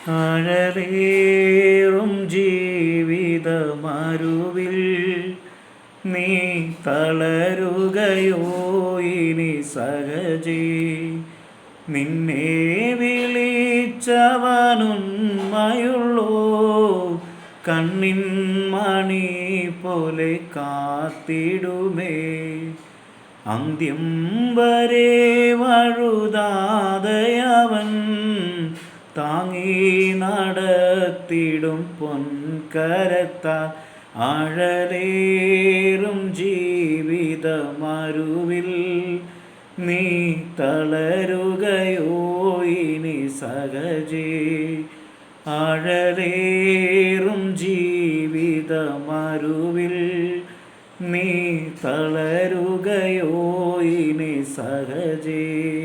അഴലേറും ജീവിതമരുവിൽ നീ തളരുകയോ ഇനി സഹജേ. നിന്നെ വിളിച്ചവനുണ്മയുള്ളോ, കണ്ണിൻ മണി പോലെ കാത്തിടുമേ. അന്ത്യം വരെ വഴുതാതെയവൻ താങ്ങി നടത്തിടും പൊൻകരത്താൽ. ആഴലേറും ജീവിതമരുവിൽ നീ തളരുകയോ ഇനി സഹജേ. ആഴലേറും ജീവിതമരുവിൽ നീ തളരുകയോ ഇനി സഹജേ.